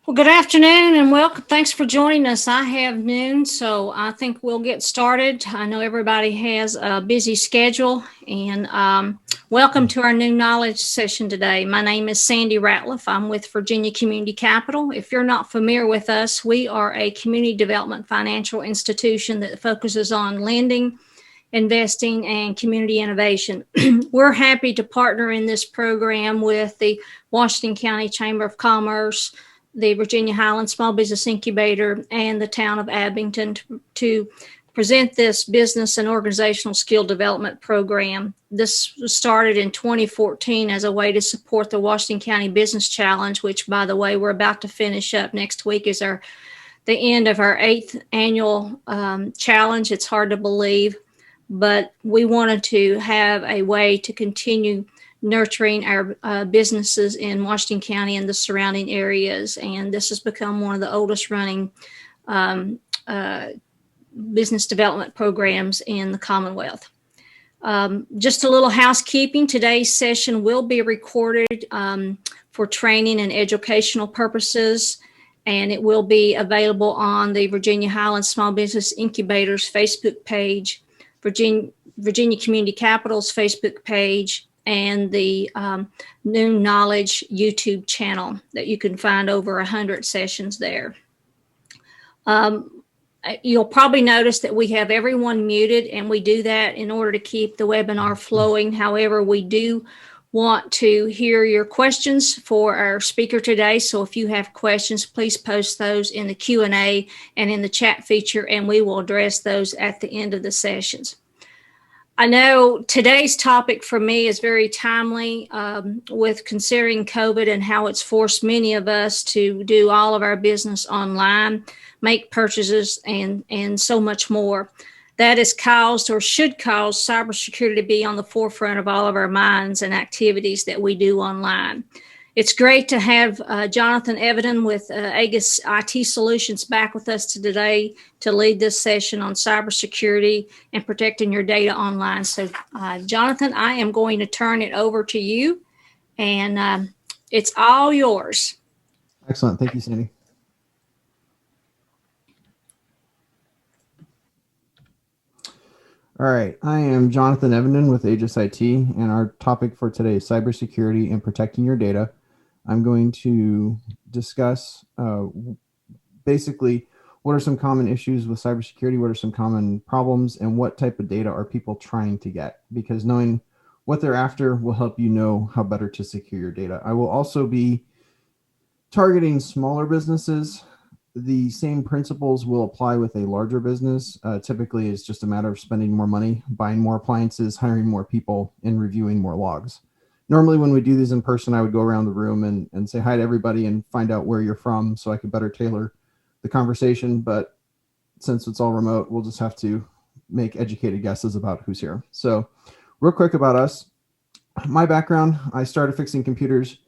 Well, good afternoon and welcome. Thanks for joining us. I have noon, so I think we'll get started. I know everybody has a busy schedule, and welcome to our new knowledge session today. My name is Sandy Ratliff. I'm with Virginia Community Capital. If you're not familiar with us, we are a community development financial institution that focuses on lending, investing, and community innovation. We're happy to partner in this program with the Washington County Chamber of Commerce, the Virginia Highland Small Business Incubator, and the town of Abington to present this business and organizational skill development program. This was started in 2014 as a way to support the Washington County Business Challenge, which, by the way, we're about to finish up next week is the end of our 8th annual challenge. It's hard to believe, but we wanted to have a way to continue nurturing our businesses in Washington County and the surrounding areas. And this has become one of the oldest running business development programs in the Commonwealth. Just a little housekeeping. Today's session will be recorded for training and educational purposes, and it will be available on the Virginia Highland Small Business Incubator's Facebook page, Virginia Community Capital's Facebook page, and the New Knowledge YouTube channel that you can find over 100 sessions there. You'll probably notice that we have everyone muted, and we do that in order to keep the webinar flowing. However, we do want to hear your questions for our speaker today. So if you have questions, please post those in the Q&A and in the chat feature, and we will address those at the end of the sessions. I know today's topic for me is very timely with considering COVID and how it's forced many of us to do all of our business online, make purchases, and so much more. That has caused or should cause cybersecurity to be on the forefront of all of our minds and activities that we do online. It's great to have Jonathan Evenden with Aegis IT Solutions back with us today to lead this session on cybersecurity and protecting your data online. So, Jonathan, I am going to turn it over to you, and it's all yours. Excellent. Thank you, Sandy. All right. I am Jonathan Evenden with Aegis IT, and our topic for today is cybersecurity and protecting your data. I'm going to discuss basically what are some common issues with cybersecurity, what are some common problems, and what type of data are people trying to get, because knowing what they're after will help you know how better to secure your data. I will also be targeting smaller businesses. The same principles will apply with a larger business. Typically, it's just a matter of spending more money, buying more appliances, hiring more people, and reviewing more logs. Normally, when we do these in person, I would go around the room and say hi to everybody and find out where you're from so I could better tailor the conversation. But since it's all remote, we'll just have to make educated guesses about who's here. So real quick about us. My background, I started fixing computers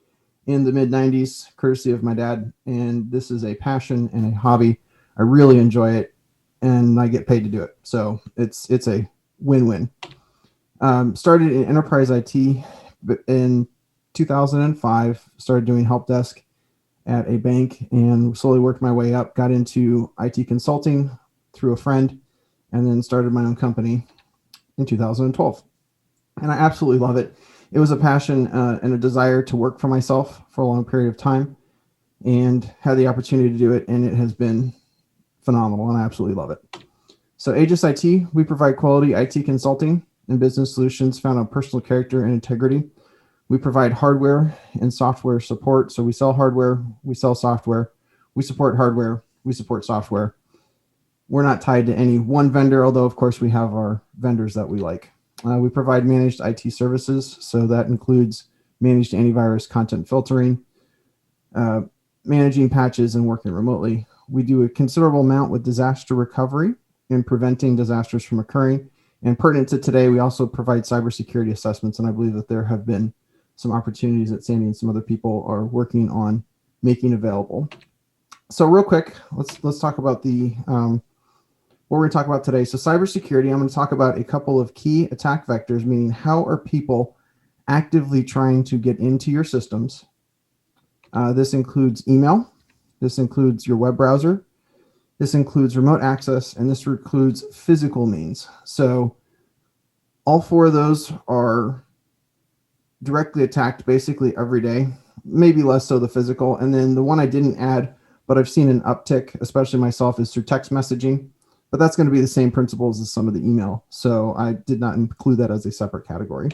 in the mid-90s, courtesy of my dad. And this is a passion and a hobby. I really enjoy it, and I get paid to do it. So it's a win-win. Started in enterprise IT. But in 2005, started doing help desk at a bank and slowly worked my way up, got into IT consulting through a friend, and then started my own company in 2012. And I absolutely love it. It was a passion and a desire to work for myself for a long period of time, and had the opportunity to do it, and it has been phenomenal, and I absolutely love it. So Aegis IT, we provide quality IT consulting and business solutions found on personal character and integrity. We provide hardware and software support. So we sell hardware, we sell software, we support hardware, we support software. We're not tied to any one vendor, although of course we have our vendors that we like. We provide managed IT services. So that includes managed antivirus, content filtering, managing patches, and working remotely. We do a considerable amount with disaster recovery and preventing disasters from occurring. And pertinent to today, we also provide cybersecurity assessments, and I believe that there have been some opportunities that Sandy and some other people are working on making available. So real quick, let's talk about the what we're going to talk about today. So cybersecurity, I'm going to talk about a couple of key attack vectors, meaning how are people actively trying to get into your systems. This includes email, This includes your web browser. This includes remote access, and this includes physical means. So all four of those are directly attacked basically every day, maybe less so the physical. And then the one I didn't add, but I've seen an uptick, especially myself, is through text messaging. But that's going to be the same principles as some of the email. So I did not include that as a separate category.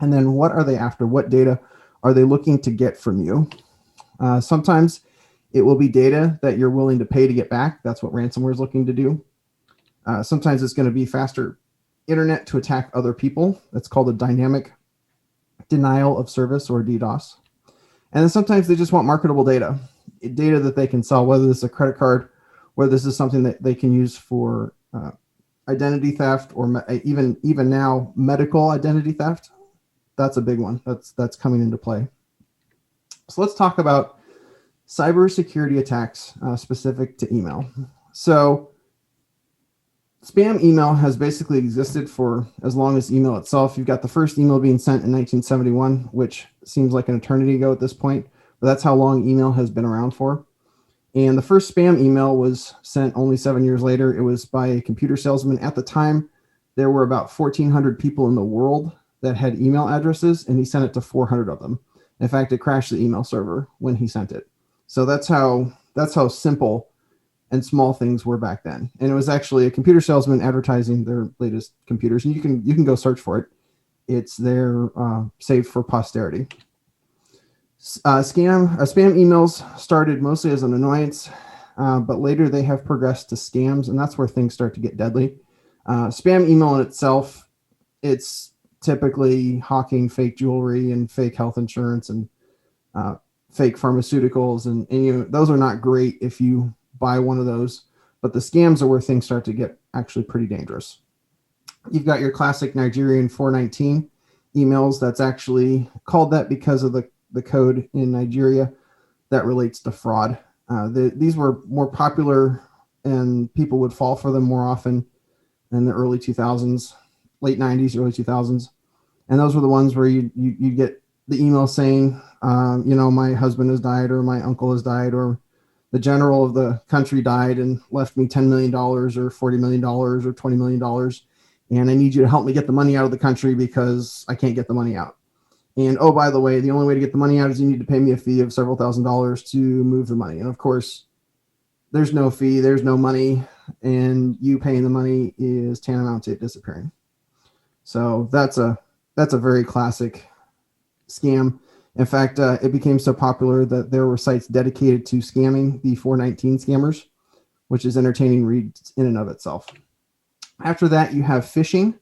And then what are they after? What data are they looking to get from you? Sometimes it will be data that you're willing to pay to get back. That's what ransomware is looking to do. Sometimes it's going to be faster internet to attack other people. That's called a dynamic denial of service, or DDoS. And then sometimes they just want marketable data that they can sell, whether this is a credit card, whether this is something that they can use for identity theft, or even now medical identity theft. That's a big one that's coming into play. So let's talk about cybersecurity attacks specific to email. So spam email has basically existed for as long as email itself. You've got the first email being sent in 1971, which seems like an eternity ago at this point, but that's how long email has been around for. And the first spam email was sent only 7 years later. It was by a computer salesman. At the time, there were about 1,400 people in the world that had email addresses, and he sent it to 400 of them. In fact, it crashed the email server when he sent it. So that's how simple and small things were back then. And it was actually a computer salesman advertising their latest computers. And you can go search for it. It's there, saved for posterity. Spam emails started mostly as an annoyance, but later they have progressed to scams, and that's where things start to get deadly. Spam email in itself, it's typically hawking fake jewelry and fake health insurance and fake pharmaceuticals, and those are not great if you buy one of those, but the scams are where things start to get actually pretty dangerous. You've got your classic Nigerian 419 emails. That's actually called that because of the code in Nigeria that relates to fraud. These were more popular, and people would fall for them more often in the early 2000s, late 90s, early 2000s. And those were the ones where you get the email saying, my husband has died, or my uncle has died, or the general of the country died and left me $10 million or $40 million or $20 million. And I need you to help me get the money out of the country because I can't get the money out. And, oh, by the way, the only way to get the money out is you need to pay me a fee of several $1,000s to move the money. And of course, there's no fee, there's no money, and you paying the money is tantamount to it disappearing. So that's a very classic scam. In fact, it became so popular that there were sites dedicated to scamming the 419 scammers, which is entertaining reads in and of itself. After that, you have phishing.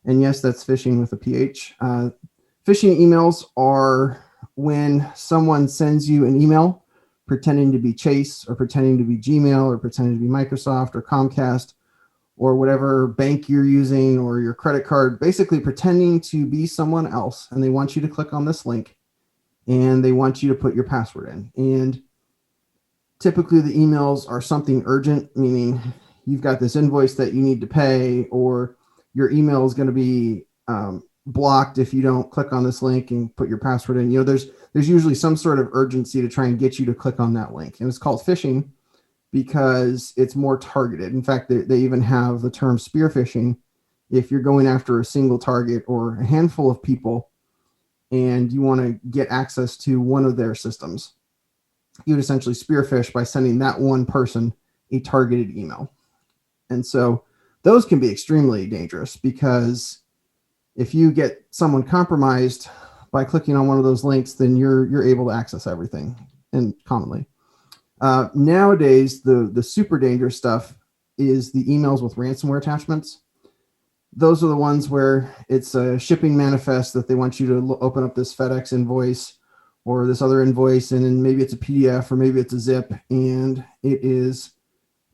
And yes, that's phishing with a PH. Phishing emails are when someone sends you an email pretending to be Chase, or pretending to be Gmail, or pretending to be Microsoft or Comcast, or whatever bank you're using, or your credit card, basically pretending to be someone else. And they want you to click on this link, and they want you to put your password in. And typically the emails are something urgent, meaning you've got this invoice that you need to pay, or your email is going to be blocked if you don't click on this link and put your password in. There's usually some sort of urgency to try and get you to click on that link. And it's called phishing because it's more targeted. In fact, they even have the term spear phishing. If you're going after a single target or a handful of people and you want to get access to one of their systems, you would essentially spear phish by sending that one person a targeted email. And so those can be extremely dangerous, because if you get someone compromised by clicking on one of those links, then you're able to access everything, and commonly. Nowadays, the super dangerous stuff is the emails with ransomware attachments. Those are the ones where it's a shipping manifest that they want you to open up this FedEx invoice or this other invoice, and then maybe it's a PDF or maybe it's a zip, and it is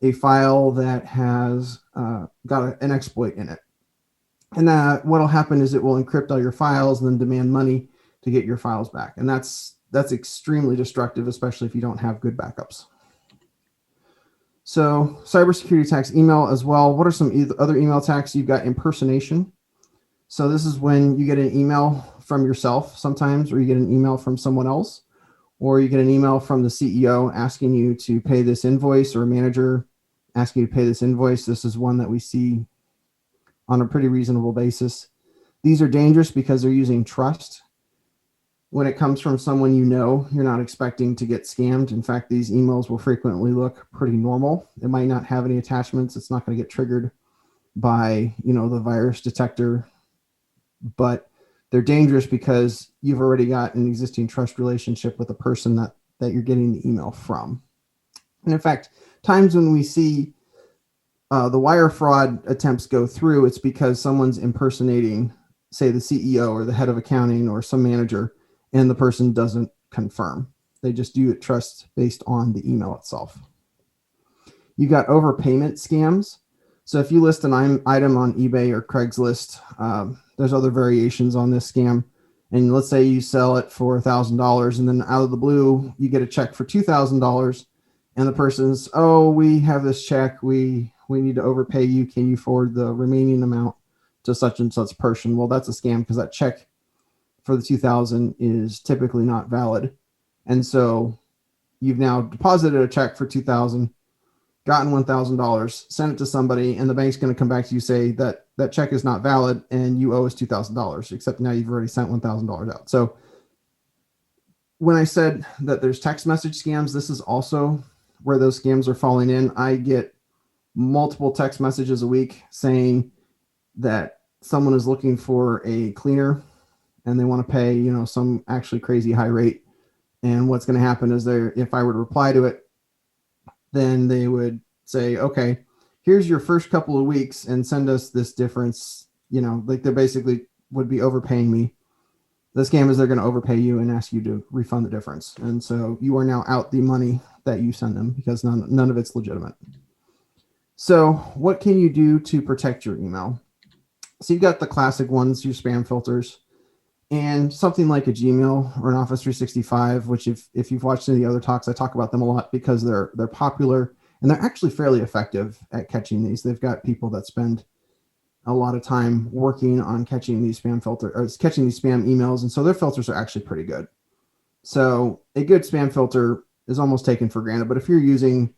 a file that has got an exploit in it. And what will happen is it will encrypt all your files and then demand money to get your files back. And that's extremely destructive, especially if you don't have good backups. So cybersecurity attacks, email as well. What are some other email attacks? You've got impersonation. So this is when you get an email from yourself sometimes, or you get an email from someone else, or you get an email from the CEO asking you to pay this invoice, or a manager asking you to pay this invoice. This is one that we see on a pretty reasonable basis. These are dangerous because they're using trust. When it comes from someone you know, you're not expecting to get scammed. In fact, these emails will frequently look pretty normal. It might not have any attachments. It's not going to get triggered by, the virus detector, but they're dangerous because you've already got an existing trust relationship with the person that you're getting the email from. And in fact, times when we see the wire fraud attempts go through, it's because someone's impersonating, say, the CEO or the head of accounting or some manager, and the person doesn't confirm. They just do it trust based on the email itself. You got overpayment scams. So if you list an item on eBay or Craigslist, there's other variations on this scam. And let's say you sell it for $1,000, and then out of the blue, you get a check for $2,000, and the person's, oh, we have this check. We need to overpay you. Can you forward the remaining amount to such and such person? Well, that's a scam because that check for the $2,000 is typically not valid. And so you've now deposited a check for $2,000, gotten $1,000, sent it to somebody, and the bank's going to come back to you, say that that check is not valid and you owe us $2,000, except now you've already sent $1,000 out. So when I said that there's text message scams, this is also where those scams are falling in. I get multiple text messages a week saying that someone is looking for a cleaner and they want to pay, some actually crazy high rate. And what's going to happen is if I were to reply to it, then they would say, okay, here's your first couple of weeks and send us this difference. Like they basically would be overpaying me. The scam is they're going to overpay you and ask you to refund the difference. And so you are now out the money that you send them because none of it's legitimate. So what can you do to protect your email? So you've got the classic ones, your spam filters, and something like a Gmail or an Office 365, which if you've watched any of the other talks, I talk about them a lot because they're popular and they're actually fairly effective at catching these. They've got people that spend a lot of time working on catching these spam emails. And so their filters are actually pretty good. So a good spam filter is almost taken for granted. But if you're using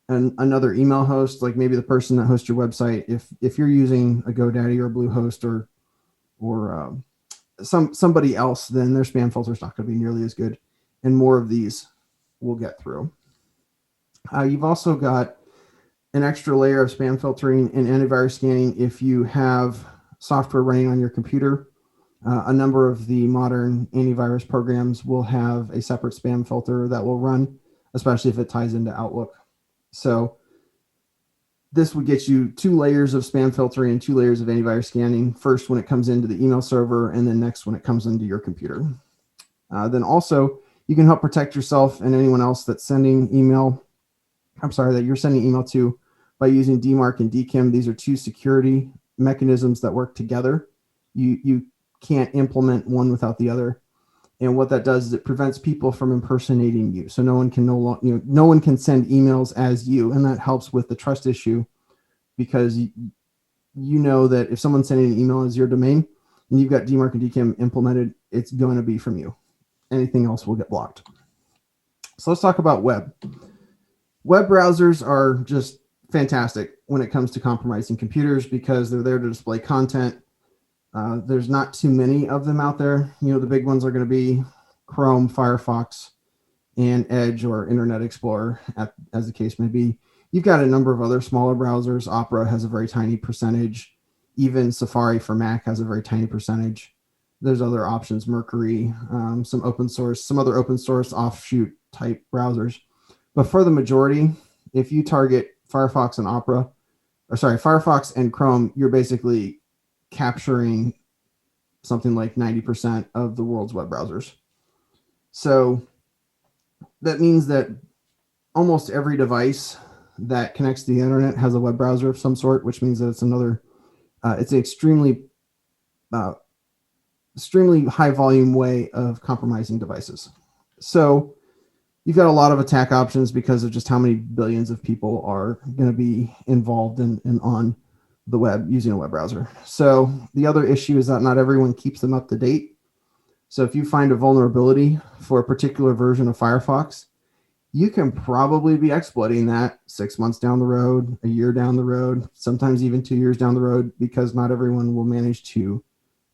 another email host, like maybe the person that hosts your website, if you're using a GoDaddy or a Bluehost or somebody else, then their spam filter is not going to be nearly as good, and more of these will get through. You've also got an extra layer of spam filtering and antivirus scanning if you have software running on your computer. A number of the modern antivirus programs will have a separate spam filter that will run, especially if it ties into Outlook. So this would get you 2 layers of spam filtering and 2 layers of antivirus scanning. First when it comes into the email server, and then next when it comes into your computer. Then also you can help protect yourself and anyone else that's sending email. That you're sending email to by using DMARC and DKIM. These are 2 security mechanisms that work together. You can't implement one without the other. And what that does is it prevents people from impersonating you. So no one can send emails as you, and that helps with the trust issue because you know that if someone's sending an email as your domain and you've got DMARC and DKIM implemented, it's going to be from you. Anything else will get blocked. So let's talk about web. Web browsers are just fantastic when it comes to compromising computers because they're there to display content. There's not too many of them out there. The big ones are going to be Chrome, Firefox, and Edge or Internet Explorer, as the case may be. You've got a number of other smaller browsers. Opera has a very tiny percentage. Even Safari for Mac has a very tiny percentage. There's other options, Mercury, some other open source offshoot type browsers. But for the majority, if you target Firefox and Chrome, you're basically capturing something like 90% of the world's web browsers. So that means that almost every device that connects to the internet has a web browser of some sort, which means that it's an extremely high volume way of compromising devices. So you've got a lot of attack options because of just how many billions of people are going to be involved in on the web using a web browser. So the other issue is that not everyone keeps them up to date. So if you find a vulnerability for a particular version of Firefox, you can probably be exploiting that 6 months down the road, a year down the road, sometimes even 2 years down the road, because not everyone will manage to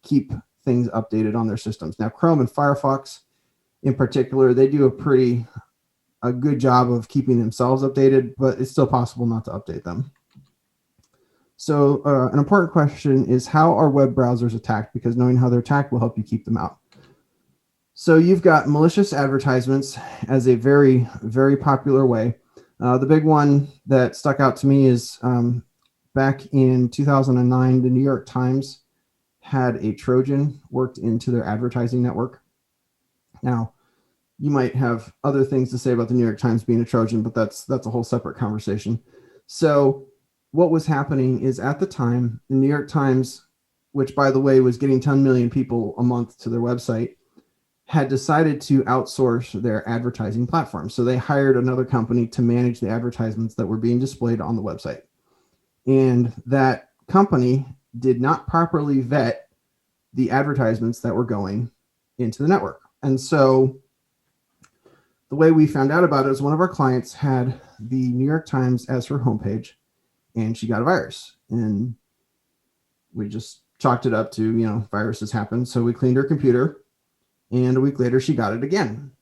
keep things updated on their systems. Now, Chrome and Firefox in particular, they do a good job of keeping themselves updated, but it's still possible not to update them. So an important question is, how are web browsers attacked? Because knowing how they're attacked will help you keep them out. So you've got malicious advertisements as a very, very popular way. The big one that stuck out to me is back in 2009, the New York Times had a Trojan worked into their advertising network. Now, you might have other things to say about the New York Times being a Trojan, but that's a whole separate conversation. So what was happening is, at the time, the New York Times, which by the way was getting 10 million people a month to their website, had decided to outsource their advertising platform. So they hired another company to manage the advertisements that were being displayed on the website. And that company did not properly vet the advertisements that were going into the network. And so the way we found out about it is, one of our clients had the New York Times as her homepage, and she got a virus. And we just chalked it up to, viruses happen. So we cleaned her computer, and a week later she got it again.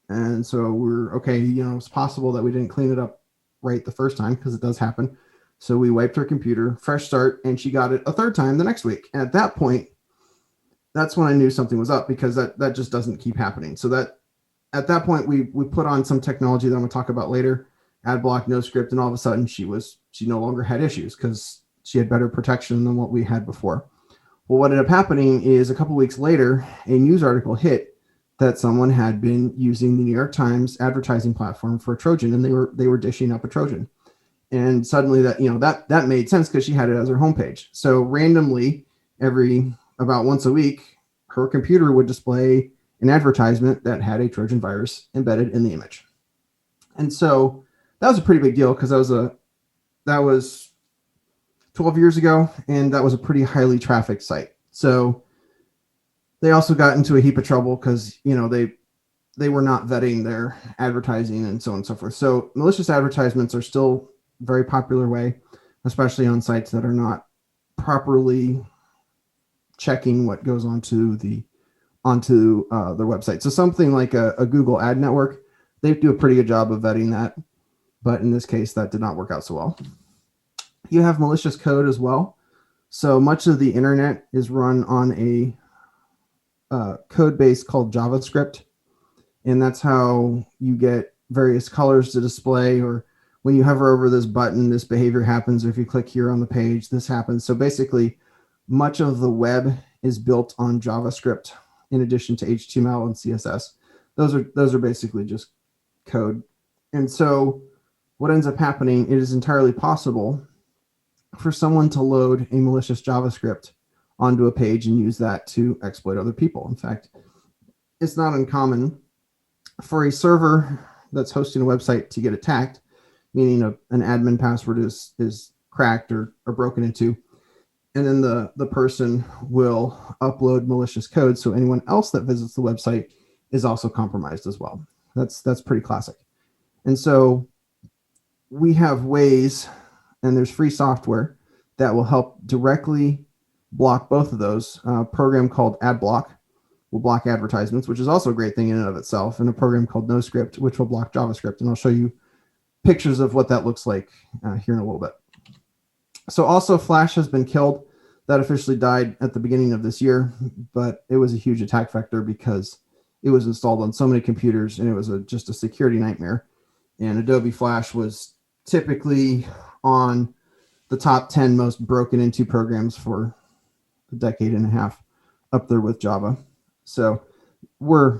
And so we're okay, it's possible that we didn't clean it up right the first time, because it does happen. So we wiped her computer, fresh start, and she got it a third time the next week. And at that point, that's when I knew something was up, because that just doesn't keep happening. So that at that point, we put on some technology that I'm going to talk about later, Ad-Block, NoScript, and all of a sudden she no longer had issues, because she had better protection than what we had before. Well, what ended up happening is, a couple weeks later, a news article hit that someone had been using the New York Times advertising platform for a Trojan, and they were dishing up a Trojan. And suddenly that made sense, because she had it as her homepage. So randomly, about once a week, her computer would display an advertisement that had a Trojan virus embedded in the image. And so that was a pretty big deal, because that was 12 years ago, and that was a pretty highly trafficked site. So they also got into a heap of trouble, because they were not vetting their advertising and so on and so forth. So malicious advertisements are still a very popular way, especially on sites that are not properly checking what goes onto their website. So something like a Google ad network, they do a pretty good job of vetting that, but in this case, that did not work out so well. You have malicious code as well. So much of the internet is run on a code base called JavaScript, and that's how you get various colors to display, or when you hover over this button, this behavior happens, or if you click here on the page, this happens. So basically, much of the web is built on JavaScript, in addition to HTML and CSS. Those are basically just code. And so what ends up happening, it is entirely possible for someone to load a malicious JavaScript onto a page and use that to exploit other people. In fact, it's not uncommon for a server that's hosting a website to get attacked, meaning an admin password is cracked or broken into, and then the person will upload malicious code, so anyone else that visits the website is also compromised as well. That's pretty classic. And so we have ways, and there's free software that will help directly block both of those. A program called Ad-Block will block advertisements, which is also a great thing in and of itself, and a program called NoScript, which will block JavaScript. And I'll show you pictures of what that looks like here in a little bit. So also, Flash has been killed. That officially died at the beginning of this year, but it was a huge attack vector because it was installed on so many computers, and it was just a security nightmare. And Adobe Flash was typically on the top 10 most broken into programs for a decade and a half, up there with Java. So we're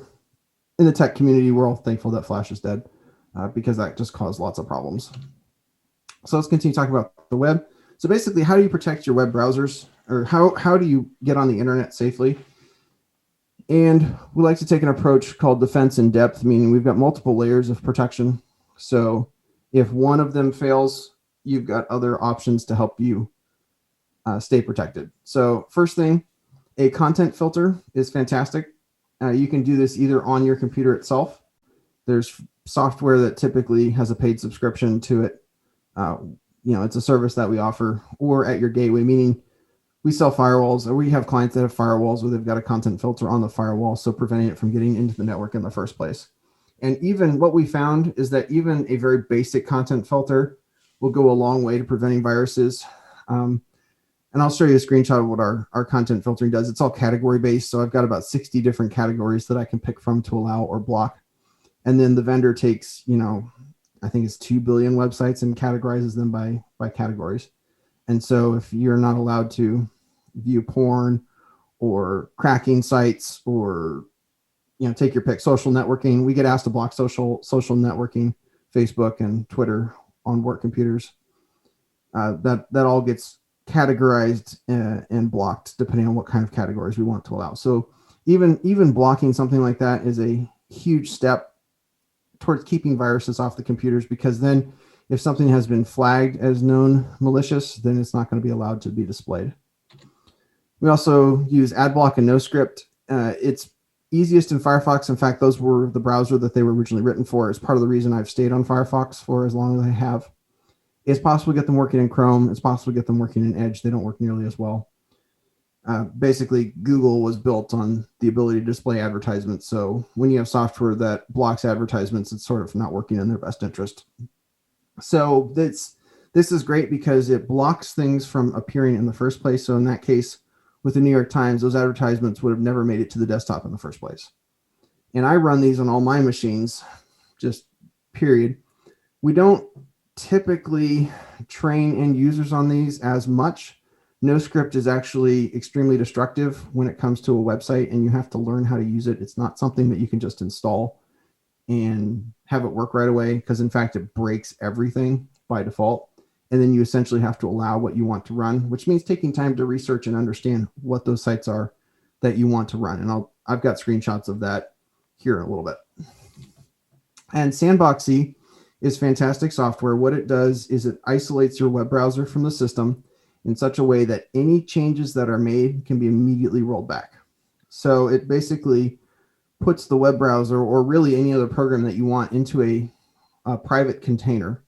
in the tech community, we're all thankful that Flash is dead, because that just caused lots of problems. So let's continue talking about the web. So basically, how do you protect your web browsers, or how do you get on the internet safely? And we like to take an approach called defense in depth, meaning we've got multiple layers of protection. So if one of them fails, you've got other options to help you stay protected. So first thing, a content filter is fantastic. You can do this either on your computer itself. There's software that typically has a paid subscription to it. It's a service that we offer, or at your gateway, meaning we sell firewalls, or we have clients that have firewalls where they've got a content filter on the firewall, so preventing it from getting into the network in the first place. And even what we found is that even a very basic content filter will go a long way to preventing viruses. And I'll show you a screenshot of what our content filtering does. It's all category based. So I've got about 60 different categories that I can pick from to allow or block. And then the vendor takes, I think it's 2 billion websites and categorizes them by categories. And so if you're not allowed to view porn or cracking sites or, take your pick, social networking, we get asked to block social networking, Facebook and Twitter on work computers. That all gets categorized and blocked depending on what kind of categories we want to allow. So even blocking something like that is a huge step towards keeping viruses off the computers, because then if something has been flagged as known malicious, then it's not going to be allowed to be displayed. We also use Ad-Block and NoScript. It's easiest in Firefox. In fact, those were the browser that they were originally written for. It's part of the reason I've stayed on Firefox for as long as I have. It's possible to get them working in Chrome. It's possible to get them working in Edge. They don't work nearly as well. Basically, Google was built on the ability to display advertisements. So when you have software that blocks advertisements, it's sort of not working in their best interest. So this is great because it blocks things from appearing in the first place. So in that case, with the New York Times, those advertisements would have never made it to the desktop in the first place. And I run these on all my machines, just period. We don't typically train end users on these as much. NoScript is actually extremely destructive when it comes to a website, and you have to learn how to use it. It's not something that you can just install and have it work right away, because in fact, it breaks everything by default. And then you essentially have to allow what you want to run, which means taking time to research and understand what those sites are that you want to run. And I've got screenshots of that here in a little bit. And Sandboxy is fantastic software. What it does is it isolates your web browser from the system in such a way that any changes that are made can be immediately rolled back. So it basically puts the web browser, or really any other program that you want, into a private container.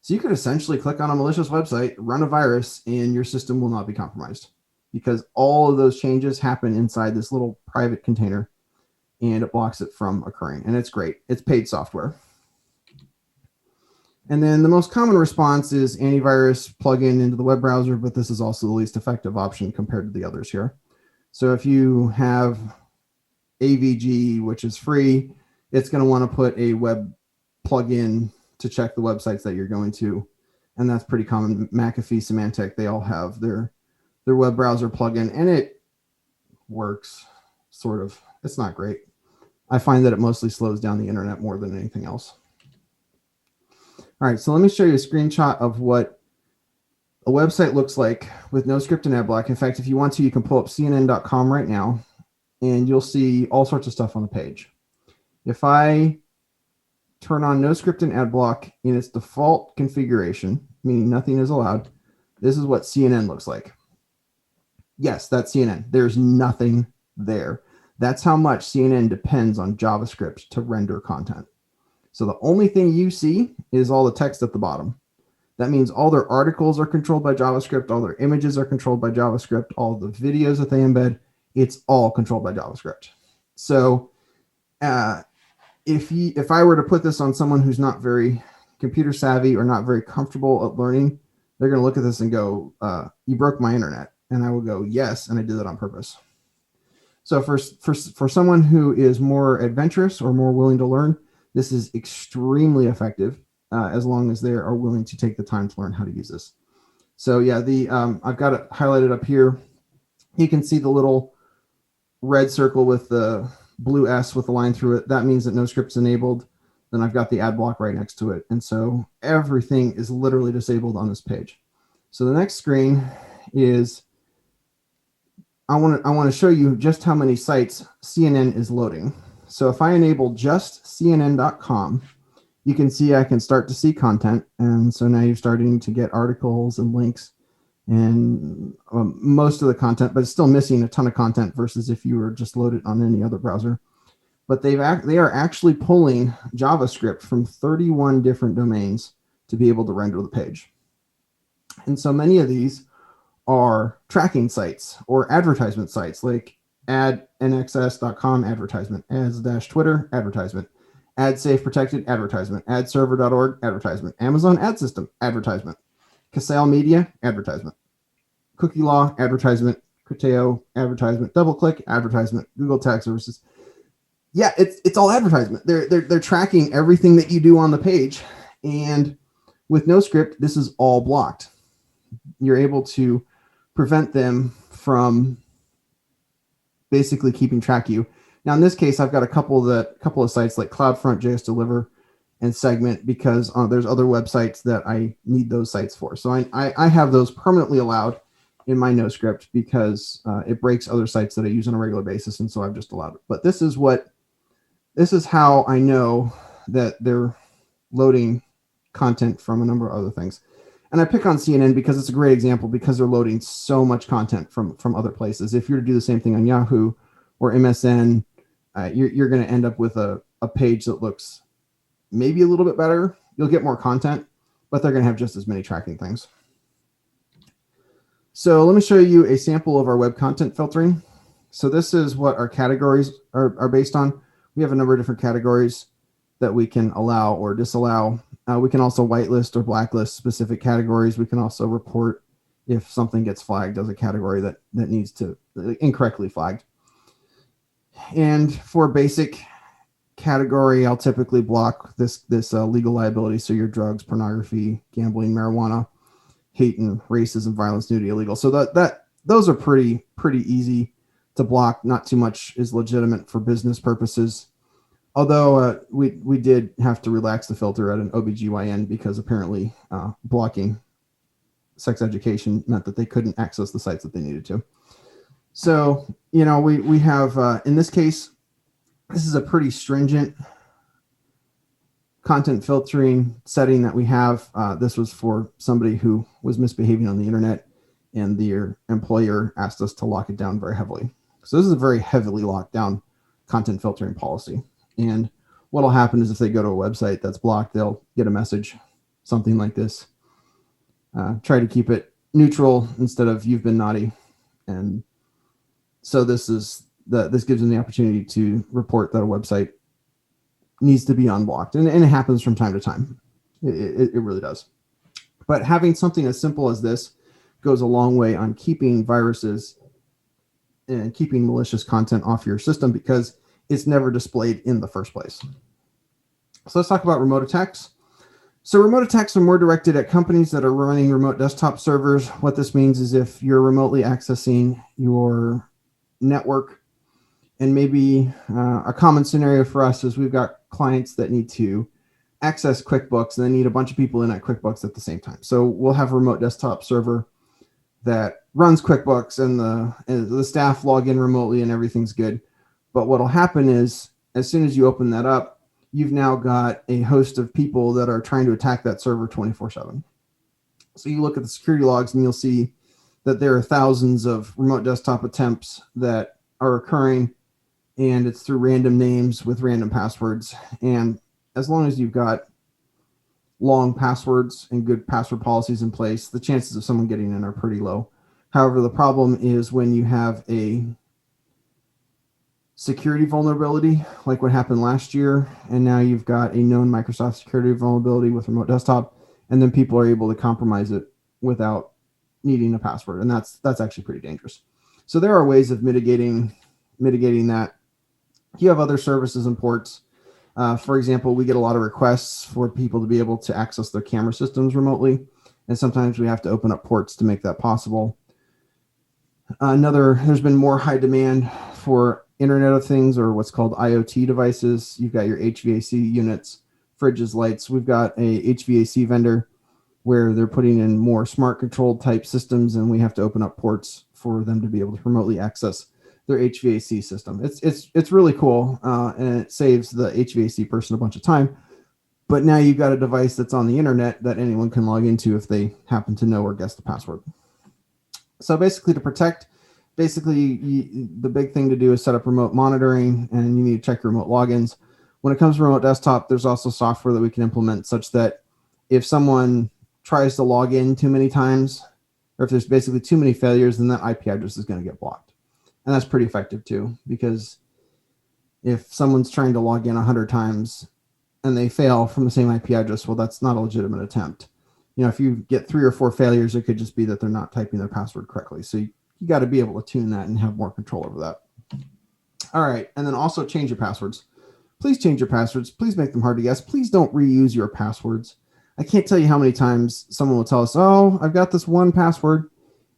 So you could essentially click on a malicious website, run a virus, and your system will not be compromised, because all of those changes happen inside this little private container, and it blocks it from occurring. And it's great. It's paid software. And then the most common response is antivirus plugin into the web browser, but this is also the least effective option compared to the others here. So if you have AVG, which is free, it's going to want to put a web plugin to check the websites that you're going to. And that's pretty common. McAfee, Symantec, they all have their web browser plugin, and it works sort of. It's not great. I find that it mostly slows down the internet more than anything else. All right, so let me show you a screenshot of what a website looks like with NoScript and Ad-Block. In fact, if you want to, you can pull up cnn.com right now, and you'll see all sorts of stuff on the page. If I turn on NoScript and Ad-Block in its default configuration, meaning nothing is allowed, this is what CNN looks like. Yes, that's CNN. There's nothing there. That's how much CNN depends on JavaScript to render content. So the only thing you see is all the text at the bottom. That means all their articles are controlled by JavaScript, all their images are controlled by JavaScript, all the videos that they embed, it's all controlled by JavaScript. So if I were to put this on someone who's not very computer savvy or not very comfortable at learning, they're going to look at this and go, you broke my internet. And I will go, yes, and I did that on purpose. So for someone who is more adventurous or more willing to learn, this is extremely effective as long as they are willing to take the time to learn how to use this. So yeah, I've got it highlighted up here. You can see the little red circle with the blue S with the line through it. That means that NoScript's enabled. Then I've got the ad block right next to it. And so everything is literally disabled on this page. So the next screen is, I want to show you just how many sites CNN is loading. So if I enable just CNN.com, you can see I can start to see content. And so now you're starting to get articles and links and most of the content, but it's still missing a ton of content versus if you were just loaded on any other browser. But they are actually pulling JavaScript from 31 different domains to be able to render the page. And so many of these are tracking sites or advertisement sites like adnxs.com advertisement, ads-twitter advertisement, ad safe protected advertisement, adserver.org advertisement, Amazon ad system advertisement, Casale Media advertisement, Cookie Law advertisement, Criteo advertisement, DoubleClick advertisement, Google Tag Services. Yeah, it's all advertisement. They're tracking everything that you do on the page, and with NoScript, this is all blocked. You're able to prevent them from basically keeping track of you. Now, in this case, I've got a couple of sites like CloudFront, JS Deliver, and Segment because there's other websites that I need those sites for. So I have those permanently allowed in my NoScript because it breaks other sites that I use on a regular basis, and so I've just allowed it. But this is how I know that they're loading content from a number of other things. And I pick on CNN because it's a great example because they're loading so much content from other places. If you're to do the same thing on Yahoo or MSN, you're going to end up with a page that looks maybe a little bit better. You'll get more content, but they're going to have just as many tracking things. So let me show you a sample of our web content filtering. So this is what our categories are based on. We have a number of different categories that we can allow or disallow. We can also whitelist or blacklist specific categories. We can also report if something gets flagged as a category that needs to incorrectly flagged. And for basic category, I'll typically block this legal liability. So your drugs, pornography, gambling, marijuana, hate and racism, violence, nudity, illegal. So those are pretty easy to block. Not too much is legitimate for business purposes. Although we did have to relax the filter at an OBGYN because apparently blocking sex education meant that they couldn't access the sites that they needed to. So, we have, in this case, this is a pretty stringent content filtering setting that we have. This was for somebody who was misbehaving on the internet, and their employer asked us to lock it down very heavily. So this is a very heavily locked down content filtering policy. And what will happen is if they go to a website that's blocked, they'll get a message, something like this. Try to keep it neutral instead of you've been naughty. And so this gives them the opportunity to report that a website needs to be unblocked. And it happens from time to time. It really does. But having something as simple as this goes a long way on keeping viruses and keeping malicious content off your system because it's never displayed in the first place. So let's talk about remote attacks. So remote attacks are more directed at companies that are running remote desktop servers. What this means is if you're remotely accessing your network, and maybe a common scenario for us is we've got clients that need to access QuickBooks and they need a bunch of people in at QuickBooks at the same time. So we'll have a remote desktop server that runs QuickBooks and the staff log in remotely and everything's good. But what'll happen is as soon as you open that up, you've now got a host of people that are trying to attack that server 24/7. So you look at the security logs and you'll see that there are thousands of remote desktop attempts that are occurring, and it's through random names with random passwords. And as long as you've got long passwords and good password policies in place, the chances of someone getting in are pretty low. However, the problem is when you have a security vulnerability, like what happened last year, and now you've got a known Microsoft security vulnerability with remote desktop, and then people are able to compromise it without needing a password, and that's actually pretty dangerous. So there are ways of mitigating that. You have other services and ports. For example, we get a lot of requests for people to be able to access their camera systems remotely, and sometimes we have to open up ports to make that possible. There's been more high demand for Internet of Things, or what's called IoT devices. You've got your HVAC units, fridges, lights. We've got a HVAC vendor where they're putting in more smart controlled type systems, and we have to open up ports for them to be able to remotely access their HVAC system. It's really cool, and it saves the HVAC person a bunch of time. But now you've got a device that's on the internet that anyone can log into if they happen to know or guess the password. So basically to protect, the big thing to do is set up remote monitoring, and you need to check remote logins. When it comes to remote desktop, there's also software that we can implement such that if someone tries to log in too many times, or if there's basically too many failures, then that IP address is going to get blocked. And that's pretty effective too, because if someone's trying to log in 100 times and they fail from the same IP address, well, that's not a legitimate attempt. If you get 3 or 4 failures, it could just be that they're not typing their password correctly. So you got to be able to tune that and have more control over that. All right. And then also change your passwords. Please change your passwords. Please make them hard to guess. Please don't reuse your passwords. I can't tell you how many times someone will tell us, oh, I've got this one password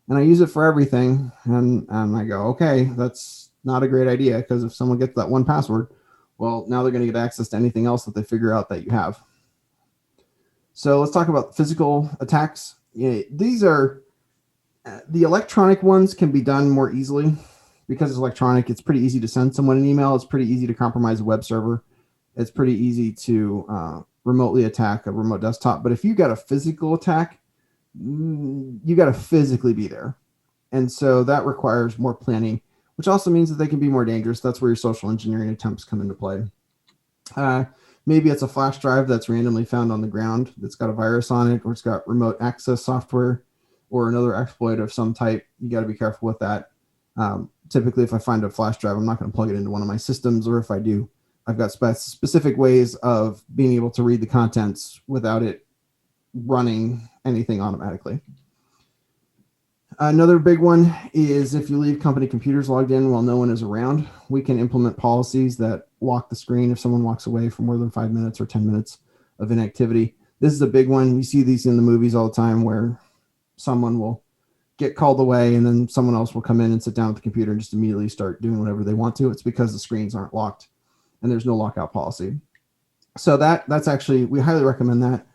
and I use it for everything. And I go, okay, that's not a great idea, because if someone gets that one password, well, now they're going to get access to anything else that they figure out that you have. So let's talk about physical attacks. These are the electronic ones can be done more easily because it's electronic. It's pretty easy to send someone an email. It's pretty easy to compromise a web server. It's pretty easy to remotely attack a remote desktop. But if you got a physical attack, you got to physically be there. And so that requires more planning, which also means that they can be more dangerous. That's where your social engineering attempts come into play. Maybe it's a flash drive that's randomly found on the ground that's got a virus on it, or it's got remote access software or another exploit of some type. You got to be careful with that. Typically, if I find a flash drive, I'm not going to plug it into one of my systems, or if I do, I've got specific ways of being able to read the contents without it running anything automatically. Another big one is if you leave company computers logged in while no one is around, we can implement policies that lock the screen if someone walks away for more than 5 minutes or 10 minutes of inactivity. This is a big one. You see these in the movies all the time, where someone will get called away and then someone else will come in and sit down at the computer and just immediately start doing whatever they want to. It's because the screens aren't locked and there's no lockout policy. So that's actually, we highly recommend that.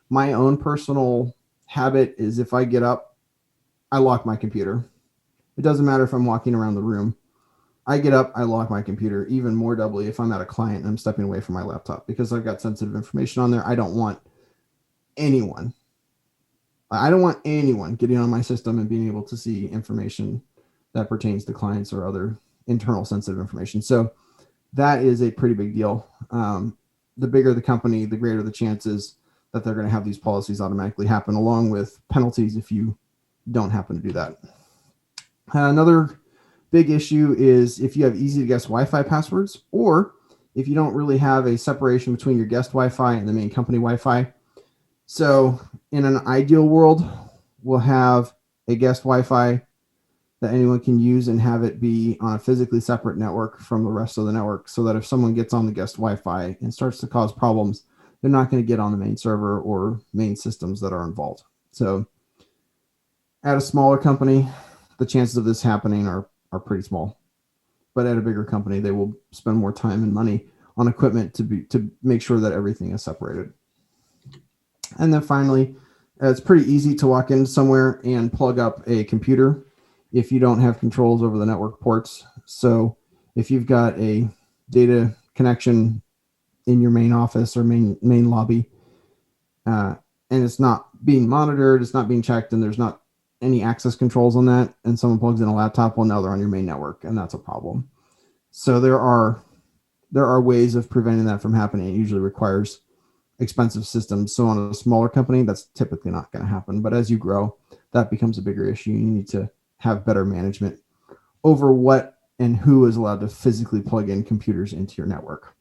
My own personal habit is, if I get up, I lock my computer. It doesn't matter if I'm walking around the room. I get up, I lock my computer, even more doubly if I'm at a client and I'm stepping away from my laptop, because I've got sensitive information on there. I don't want anyone getting on my system and being able to see information that pertains to clients or other internal sensitive information. So that is a pretty big deal. The bigger the company, the greater the chances that they're going to have these policies automatically happen, along with penalties if you don't happen to do that. Another big issue is if you have easy to guess Wi-Fi passwords, or if you don't really have a separation between your guest Wi-Fi and the main company Wi-Fi. So in an ideal world, we'll have a guest Wi-Fi that anyone can use and have it be on a physically separate network from the rest of the network, so that if someone gets on the guest Wi-Fi and starts to cause problems, they're not going to get on the main server or main systems that are involved. So at a smaller company, the chances of this happening are pretty small. But at a bigger company, they will spend more time and money on equipment to make sure that everything is separated. And then finally, it's pretty easy to walk into somewhere and plug up a computer if you don't have controls over the network ports. So if you've got a data connection in your main office or main lobby, and it's not being monitored, it's not being checked, and there's not any access controls on that, and someone plugs in a laptop, well, now they're on your main network, and that's a problem. So there are ways of preventing that from happening. It usually requires expensive systems. So on a smaller company, that's typically not going to happen. But as you grow, that becomes a bigger issue. You need to have better management over what and who is allowed to physically plug in computers into your network.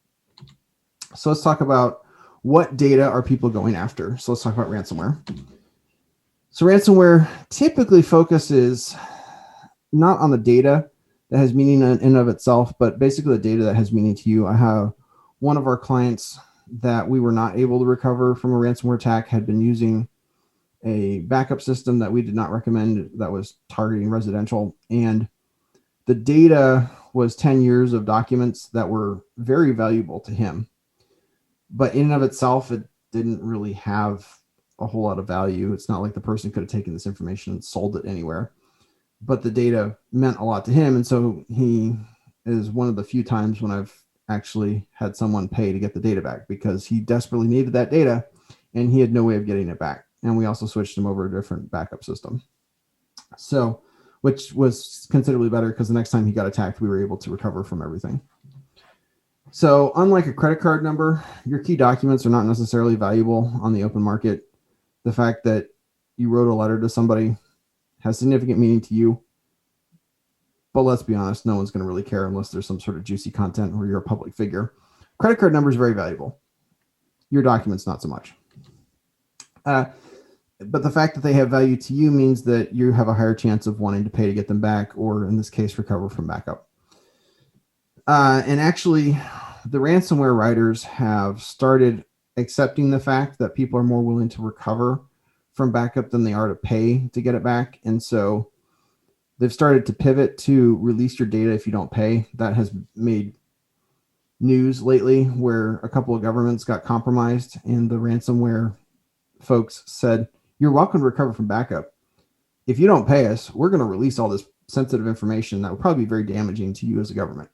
So let's talk about what data are people going after. So let's talk about ransomware. So ransomware typically focuses not on the data that has meaning in and of itself, but basically the data that has meaning to you. I have one of our clients that we were not able to recover from a ransomware attack, had been using a backup system that we did not recommend that was targeting residential. And the data was 10 years of documents that were very valuable to him. But in and of itself, it didn't really have a whole lot of value. It's not like the person could have taken this information and sold it anywhere. But the data meant a lot to him. And so he is one of the few times when I've actually had someone pay to get the data back, because he desperately needed that data and he had no way of getting it back. And we also switched him over to a different backup system. So which was considerably better because the next time he got attacked, we were able to recover from everything. So unlike a credit card number, your key documents are not necessarily valuable on the open market. The fact that you wrote a letter to somebody has significant meaning to you. But let's be honest, no one's going to really care unless there's some sort of juicy content or you're a public figure. Credit card number is very valuable. Your documents, not so much. But the fact that they have value to you means that you have a higher chance of wanting to pay to get them back, or in this case, recover from backup. And actually, the ransomware writers have started accepting the fact that people are more willing to recover from backup than they are to pay to get it back. And so they've started to pivot to release your data if you don't pay. That has made news lately where a couple of governments got compromised and the ransomware folks said, you're welcome to recover from backup. If you don't pay us, we're going to release all this sensitive information that would probably be very damaging to you as a government.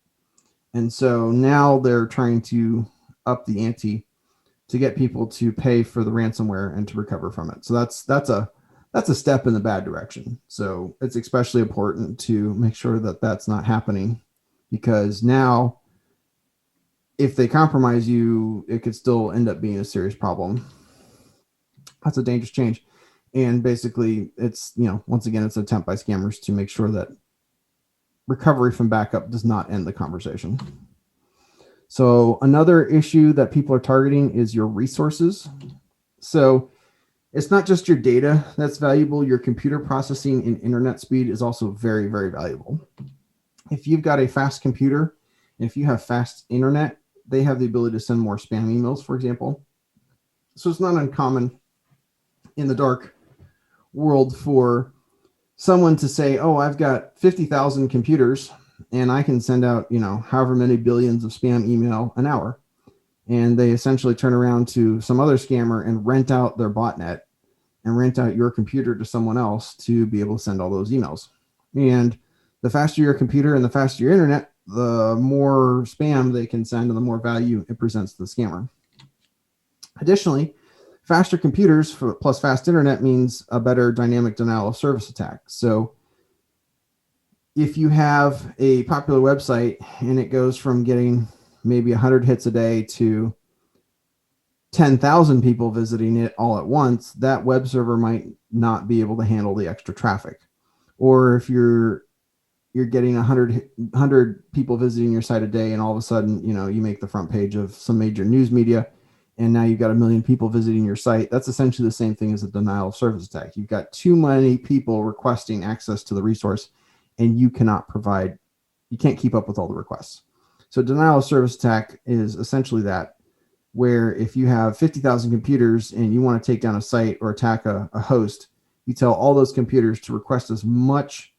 And so now they're trying to up the ante to get people to pay for the ransomware and to recover from it. So that's a step in the bad direction. So it's especially important to make sure that that's not happening, because now if they compromise you, it could still end up being a serious problem. That's a dangerous change. And basically it's, once again, it's an attempt by scammers to make sure that recovery from backup does not end the conversation. So another issue that people are targeting is your resources. So it's not just your data that's valuable. Your computer processing and internet speed is also very, very valuable. If you've got a fast computer, and if you have fast internet, they have the ability to send more spam emails, for example. So it's not uncommon in the dark world for someone to say, oh, I've got 50,000 computers and I can send out, however many billions of spam email an hour. And they essentially turn around to some other scammer and rent out their botnet and rent out your computer to someone else to be able to send all those emails. And the faster your computer and the faster your internet, the more spam they can send and the more value it presents to the scammer. Additionally, faster computers plus fast internet means a better dynamic denial of service attack. So if you have a popular website and it goes from getting maybe 100 hits a day to 10,000 people visiting it all at once, that web server might not be able to handle the extra traffic. Or if you're getting 100 people visiting your site a day and all of a sudden, you make the front page of some major news media and now you've got 1 million people visiting your site, that's essentially the same thing as a denial of service attack. You've got too many people requesting access to the resource and you can't keep up with all the requests. So denial of service attack is essentially that, where if you have 50,000 computers and you want to take down a site or attack a host, you tell all those computers to request as much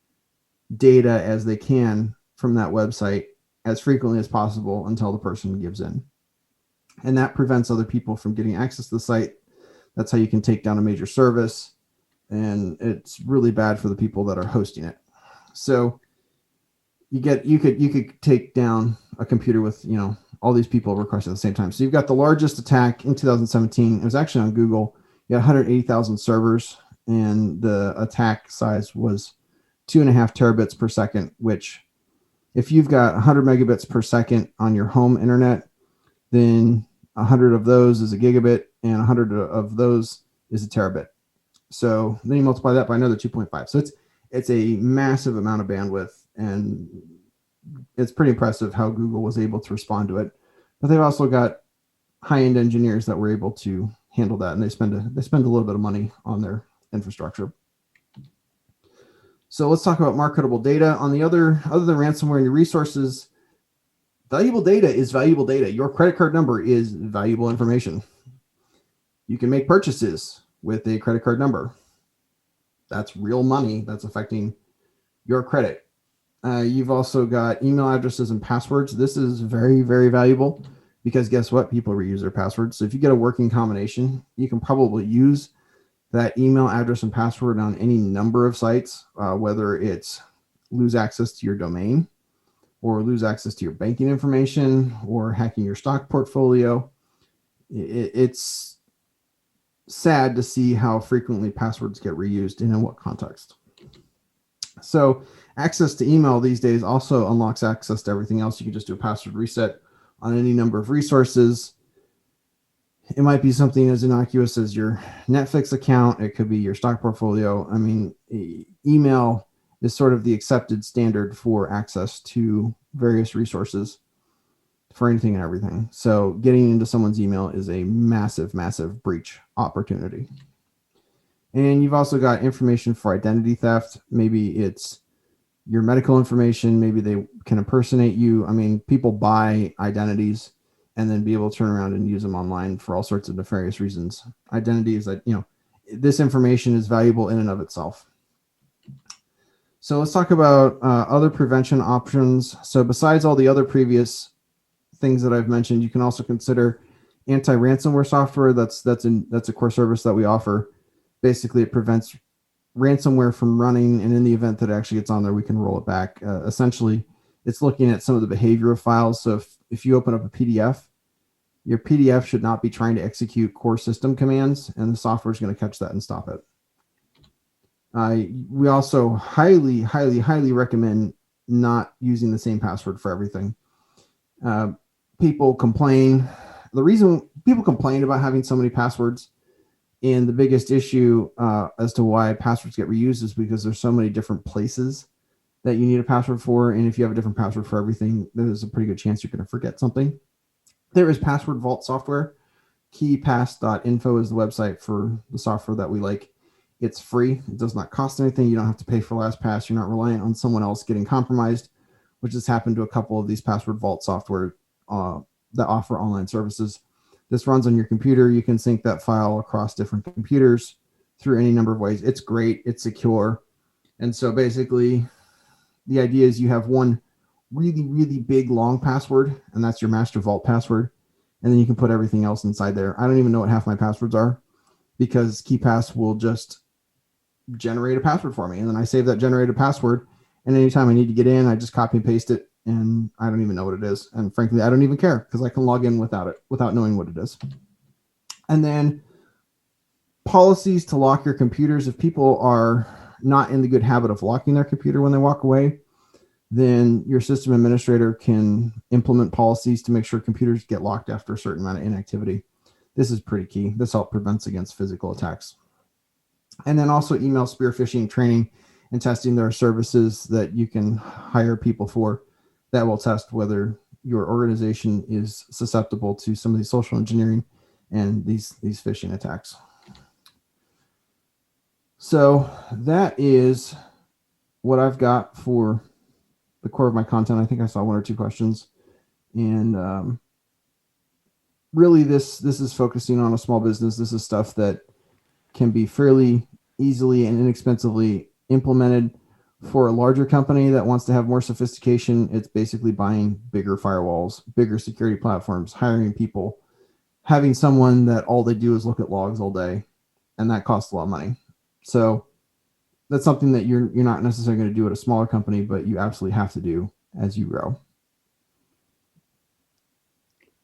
data as they can from that website as frequently as possible until the person gives in. And that prevents other people from getting access to the site. That's how you can take down a major service. And it's really bad for the people that are hosting it. So you could take down a computer with, all these people requesting at the same time. So you've got the largest attack in 2017. It was actually on Google. You had 180,000 servers and the attack size was 2.5 terabits per second, which if you've got 100 megabits per second on your home internet, then 100 of those is a gigabit and 100 of those is a terabit. So then you multiply that by another 2.5. So it's a massive amount of bandwidth, and it's pretty impressive how Google was able to respond to it. But they've also got high-end engineers that were able to handle that, and they spend a little bit of money on their infrastructure. So let's talk about marketable data. On the other than ransomware and your resources, valuable data is valuable data. Your credit card number is valuable information. You can make purchases with a credit card number. That's real money that's affecting your credit. You've also got email addresses and passwords. This is very, very valuable because guess what? People reuse their passwords. So if you get a working combination, you can probably use that email address and password on any number of sites, whether it's lose access to your domain or lose access to your banking information or hacking your stock portfolio. It's sad to see how frequently passwords get reused and in what context. So access to email these days also unlocks access to everything else. You can just do a password reset on any number of resources. It might be something as innocuous as your Netflix account. It could be your stock portfolio. I mean, email is sort of the accepted standard for access to various resources for anything and everything. So getting into someone's email is a massive, massive breach opportunity. And you've also got information for identity theft. Maybe it's your medical information. Maybe they can impersonate you. I mean, people buy identities and then be able to turn around and use them online for all sorts of nefarious reasons. Identity is that, this information is valuable in and of itself. So let's talk about other prevention options. So besides all the other previous things that I've mentioned, you can also consider anti-ransomware software. That's a core service that we offer. Basically, it prevents ransomware from running, and in the event that it actually gets on there, we can roll it back. Essentially, it's looking at some of the behavior of files. So if you open up a PDF, your PDF should not be trying to execute core system commands, and the software is going to catch that and stop it. We also highly, highly, highly recommend not using the same password for everything. People complain. The reason people complain about having so many passwords, and the biggest issue as to why passwords get reused, is because there's so many different places that you need a password for. And if you have a different password for everything, there's a pretty good chance you're going to forget something. There is password vault software. KeyPass.info is the website for the software that we like. It's free. It does not cost anything. You don't have to pay for LastPass. You're not reliant on someone else getting compromised, which has happened to a couple of these password vault software that offer online services. This runs on your computer. You can sync that file across different computers through any number of ways. It's great. It's secure. And so basically, the idea is you have one really, really big long password, and that's your master vault password. And then you can put everything else inside there. I don't even know what half my passwords are, because KeyPass will just generate a password for me. And then I save that generated password. And anytime I need to get in, I just copy and paste it. And I don't even know what it is. And frankly, I don't even care, because I can log in without it, without knowing what it is. And then policies to lock your computers. If people are not in the good habit of locking their computer when they walk away, then your system administrator can implement policies to make sure computers get locked after a certain amount of inactivity. This is pretty key. This helps prevents against physical attacks. And then also email spear phishing training and testing. There are services that you can hire people for that will test whether your organization is susceptible to some of these social engineering and these phishing attacks. So that is what I've got for the core of my content. I think I saw one or two questions, and really this is focusing on a small business. This is stuff that can be fairly easily and inexpensively implemented. For a larger company that wants to have more sophistication, it's basically buying bigger firewalls, bigger security platforms, hiring people, having someone that all they do is look at logs all day, and that costs a lot of money. So that's something that you're not necessarily going to do at a smaller company, but you absolutely have to do as you grow.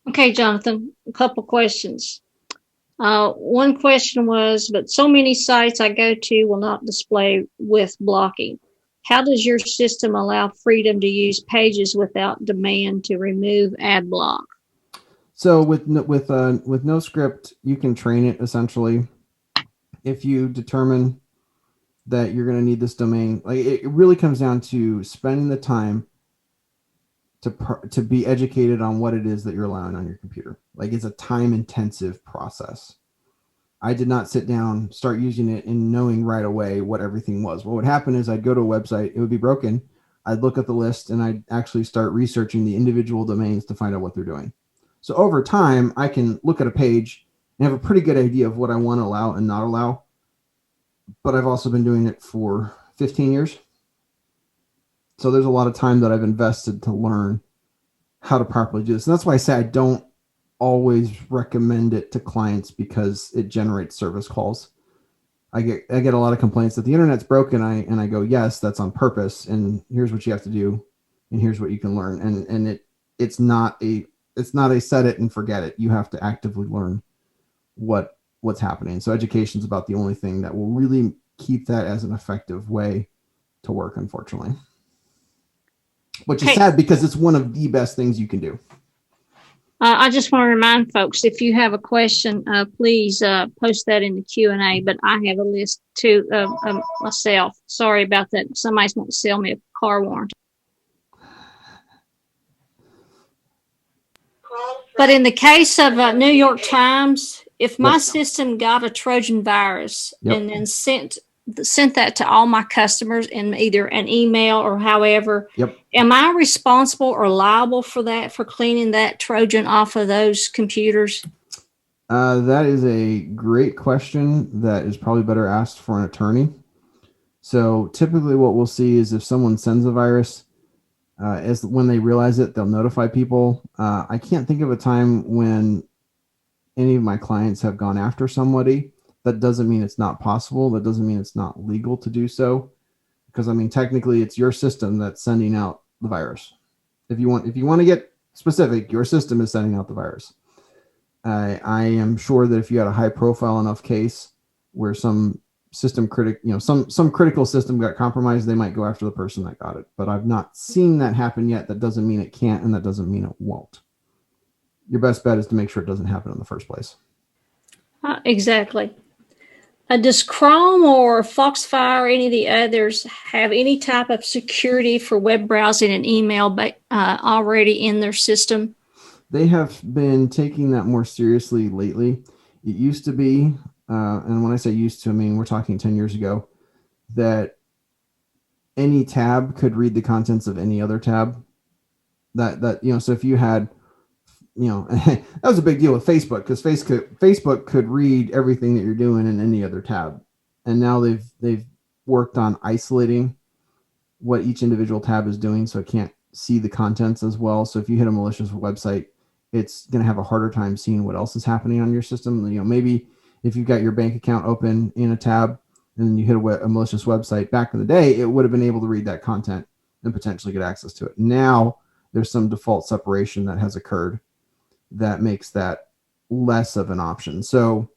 Okay, Jonathan, a couple questions. One question was, but so many sites I go to will not display with blocking. How does your system allow freedom to use pages without demand to remove ad block? So with NoScript, you can train it essentially. If you determine that you're going to need this domain, like it really comes down to spending the time to be educated on what it is that you're allowing on your computer. Like, it's a time intensive process. I did not sit down, start using it, and knowing right away what everything was. What would happen is I'd go to a website, it would be broken. I'd look at the list, and I'd actually start researching the individual domains to find out what they're doing. So over time, I can look at a page and have a pretty good idea of what I want to allow and not allow. But I've also been doing it for 15 years. So there's a lot of time that I've invested to learn how to properly do this. And that's why I say I don't always recommend it to clients, because it generates service calls. I get a lot of complaints that the internet's broken. I go, yes, that's on purpose, and here's what you have to do, and here's what you can learn. And it's not a set it and forget it. You have to actively learn what's happening. So education is about the only thing that will really keep that as an effective way to work, unfortunately. Which is sad because it's one of the best things you can do. I just want to remind folks, if you have a question, please post that in the Q&A. But I have a list too myself. Sorry about that. Somebody's want to sell me a car warranty. But in the case of New York Times, if my system got a Trojan virus and then sent that to all my customers in either an email or however, am I responsible or liable for that, for cleaning that Trojan off of those computers? That is a great question that is probably better asked for an attorney. So typically what we'll see is if someone sends a virus, when they realize it, they'll notify people. I can't think of a time when any of my clients have gone after somebody. That doesn't mean it's not possible. That doesn't mean it's not legal to do so. Because I mean, technically it's your system that's sending out the virus. If you want to get specific, your system is sending out the virus. I am sure that if you had a high profile enough case where some system critic, some critical system got compromised, they might go after the person that got it. But I've not seen that happen yet. That doesn't mean it can't, and that doesn't mean it won't. Your best bet is to make sure it doesn't happen in the first place. Exactly. Does Chrome or Foxfire or any of the others have any type of security for web browsing and email already in their system? They have been taking that more seriously lately. It used to be, and when I say used to, I mean, we're talking 10 years ago, that any tab could read the contents of any other tab. So if you had, that was a big deal with Facebook, because Facebook could read everything that you're doing in any other tab. And now they've worked on isolating what each individual tab is doing, so it can't see the contents as well. So if you hit a malicious website, it's going to have a harder time seeing what else is happening on your system. Maybe if you've got your bank account open in a tab and then you hit a malicious website, back in the day, it would have been able to read that content and potentially get access to it. Now there's some default separation that has occurred that makes that less of an option. So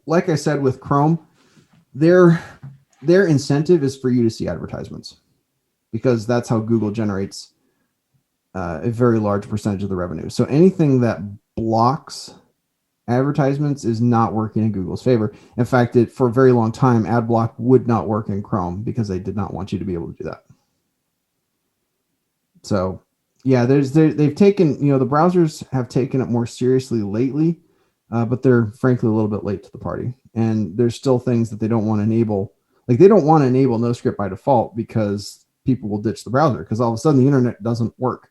like I said, with Chrome, their incentive is for you to see advertisements, because that's how Google generates a very large percentage of the revenue. So anything that blocks advertisements is not working in Google's favor. In fact, for a very long time, Ad-Block would not work in Chrome because they did not want you to be able to do that. So yeah, they've taken, the browsers have taken it more seriously lately, but they're frankly a little bit late to the party. And there's still things that they don't want to enable. Like, they don't want to enable NoScript by default because people will ditch the browser, because all of a sudden the internet doesn't work.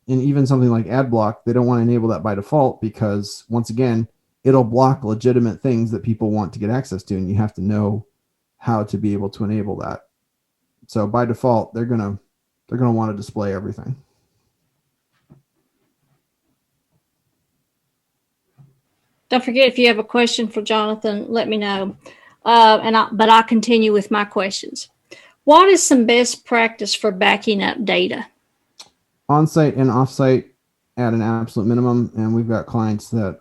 And even something like Ad-Block, they don't want to enable that by default because, once again, it'll block legitimate things that people want to get access to, and you have to know how to be able to enable that. So by default, they're gonna want to display everything. Don't forget, if you have a question for Jonathan, let me know. But I'll continue with my questions. What is some best practice for backing up data? On-site and off-site at an absolute minimum, and we've got clients that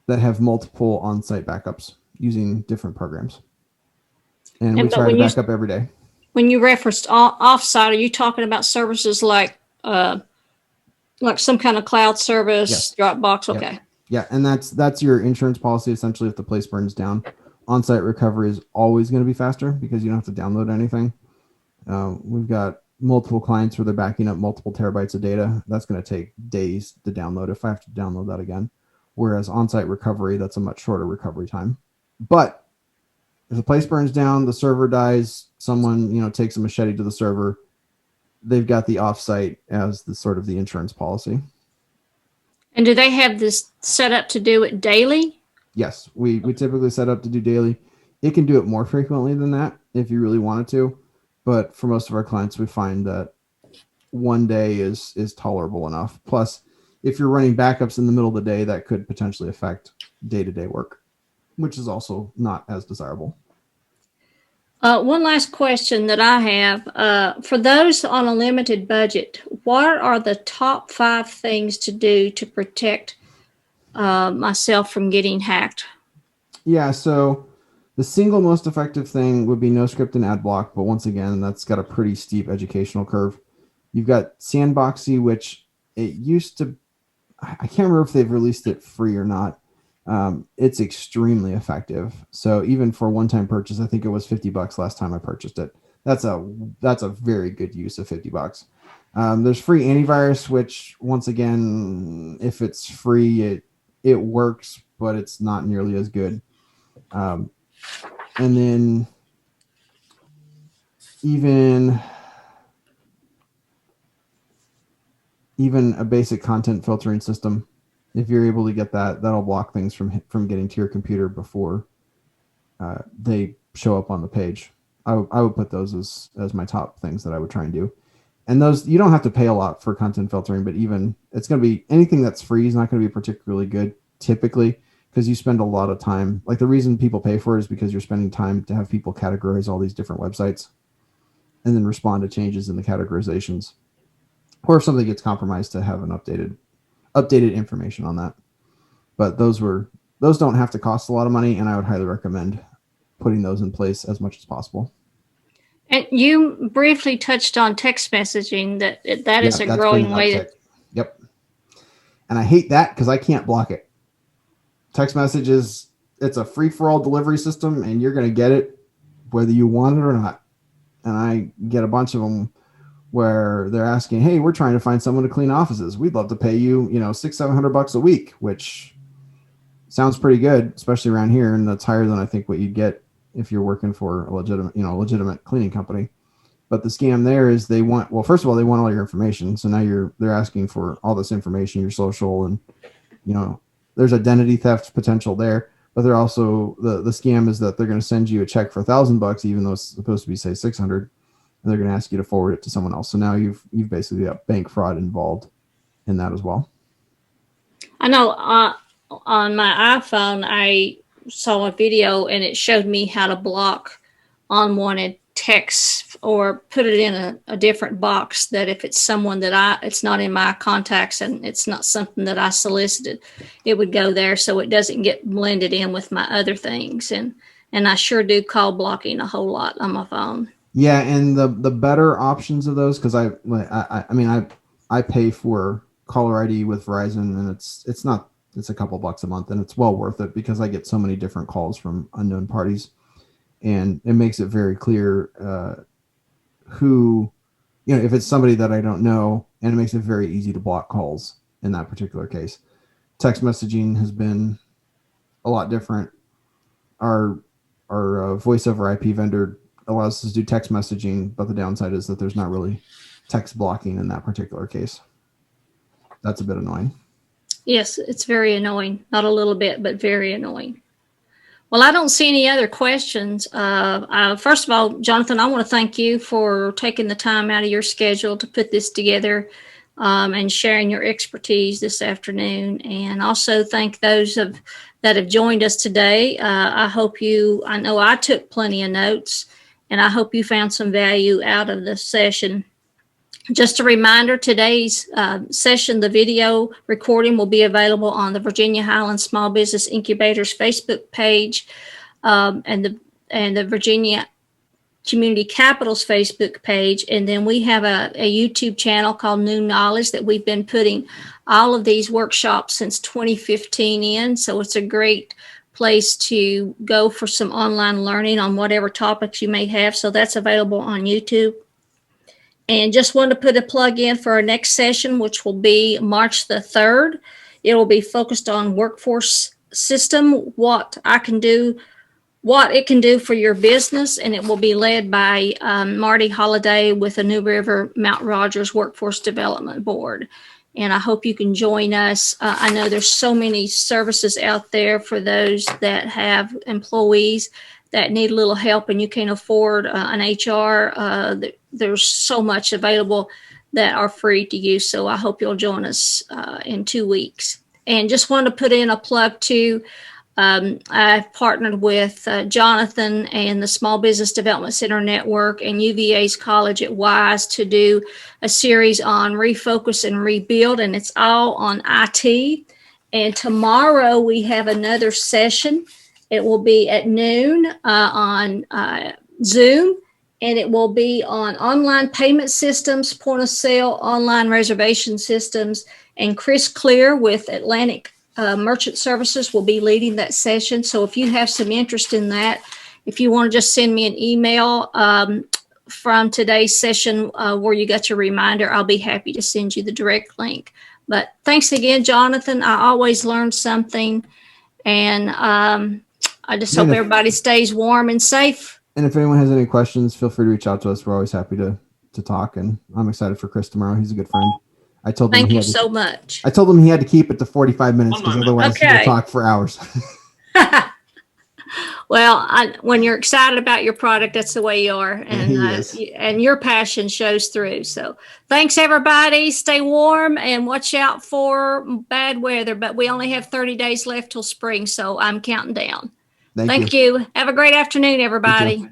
have multiple on-site backups using different programs, and we try to back up every day. When you referenced off-site, are you talking about services like some kind of cloud service? Yes. Dropbox? Okay. Yep. Yeah, and that's your insurance policy essentially. If the place burns down, on-site recovery is always going to be faster because you don't have to download anything. We've got multiple clients where they're backing up multiple terabytes of data. That's going to take days to download if I have to download that again. Whereas on-site recovery, that's a much shorter recovery time. But if the place burns down, the server dies, someone takes a machete to the server, they've got the off-site as the sort of the insurance policy. And do they have this set up to do it daily? Yes, we typically set up to do daily. It can do it more frequently than that if you really wanted to. But for most of our clients, we find that one day is tolerable enough. Plus, if you're running backups in the middle of the day, that could potentially affect day-to-day work, which is also not as desirable. One last question that I have. For those on a limited budget, what are the top 5 things to do to protect myself from getting hacked? Yeah, so The single most effective thing would be NoScript and Ad-Block, but once again, that's got a pretty steep educational curve. You've got Sandboxy, which it used to, I can't remember if they've released it free or not. It's extremely effective. So even for one-time purchase, I think it was $50 last time I purchased it. That's a very good use of $50. There's free antivirus, which once again, if it's free, it works, but it's not nearly as good. And then even a basic content filtering system, if you're able to get that, that'll block things from getting to your computer before they show up on the page. I would put those as my top things that I would try and do. And those, you don't have to pay a lot for content filtering, but even it's going to be anything that's free is not going to be particularly good typically, because you spend a lot of time. Like the reason people pay for it is because you're spending time to have people categorize all these different websites and then respond to changes in the categorizations. Or if something gets compromised, to have an updated information on that. But those don't have to cost a lot of money, and I would highly recommend putting those in place as much as possible. And you briefly touched on text messaging, that is a That's growing been an way uptick. Yep. And I hate that because I can't block it. Text messages, it's a free-for-all delivery system, and you're going to get it whether you want it or not. And I get a bunch of them where they're asking, hey, we're trying to find someone to clean offices. We'd love to pay you, $600-700 a week, which sounds pretty good, especially around here. And that's higher than I think what you'd get if you're working for a legitimate cleaning company. But the scam there is first of all, they want all your information. So now they're asking for all this information, your social, and, there's identity theft potential there. But they're also, the scam is that they're going to send you a check for $1,000, even though it's supposed to be, say, 600, and they're going to ask you to forward it to someone else. So now you've basically got bank fraud involved in that as well. I know on my iPhone, I saw a video and it showed me how to block unwanted texts or put it in a different box, that if it's someone that it's not in my contacts and it's not something that I solicited, it would go there so it doesn't get blended in with my other things. And I sure do call blocking a whole lot on my phone. Yeah, and the better options of those, because I pay for caller ID with Verizon, and it's a couple bucks a month, and it's well worth it because I get so many different calls from unknown parties, and it makes it very clear who, if it's somebody that I don't know, and it makes it very easy to block calls in that particular case. Text messaging has been a lot different. Our voice over IP vendor allows us to do text messaging, but the downside is that there's not really text blocking in that particular case. That's a bit annoying. Yes, it's very annoying. Not a little bit, but very annoying. Well, I don't see any other questions. First of all, Jonathan, I want to thank you for taking the time out of your schedule to put this together and sharing your expertise this afternoon. And also thank those that have joined us today. I know I took plenty of notes, and I hope you found some value out of this session. Just a reminder, today's session, the video recording will be available on the Virginia Highlands Small Business Incubator's Facebook page and the Virginia Community Capital's Facebook page. And then we have a YouTube channel called New Knowledge that we've been putting all of these workshops since 2015 in. So it's a great place to go for some online learning on whatever topics you may have. So that's available on YouTube. And just wanted to put a plug in for our next session, which will be March the 3rd. It will be focused on workforce system, what it can do for your business. And it will be led by Marty Holliday with the New River Mount Rogers Workforce Development Board. And I hope you can join us. I know there's so many services out there for those that have employees that need a little help and you can't afford an HR. There's so much available that are free to use. So I hope you'll join us in 2 weeks. And just wanted to put in a plug too. I've partnered with Jonathan and the Small Business Development Center Network and UVA's College at Wise to do a series on refocus and rebuild, and it's all on IT. And tomorrow we have another session It will be at noon on Zoom, and it will be on online payment systems, point of sale, online reservation systems, and Chris Clear with Atlantic Merchant Services will be leading that session. So if you have some interest in that, if you want to just send me an email from today's session where you got your reminder, I'll be happy to send you the direct link. But thanks again, Jonathan. I always learn something, and I just hope everybody stays warm and safe. And if anyone has any questions, feel free to reach out to us. We're always happy to talk, and I'm excited for Chris tomorrow. He's a good friend. I told him Thank you so much. I told him he had to keep it to 45 minutes because otherwise he'll talk for hours. Well, when you're excited about your product, that's the way you are. And your passion shows through. So thanks, everybody. Stay warm and watch out for bad weather. But we only have 30 days left till spring, so I'm counting down. Thank you. Have a great afternoon, everybody.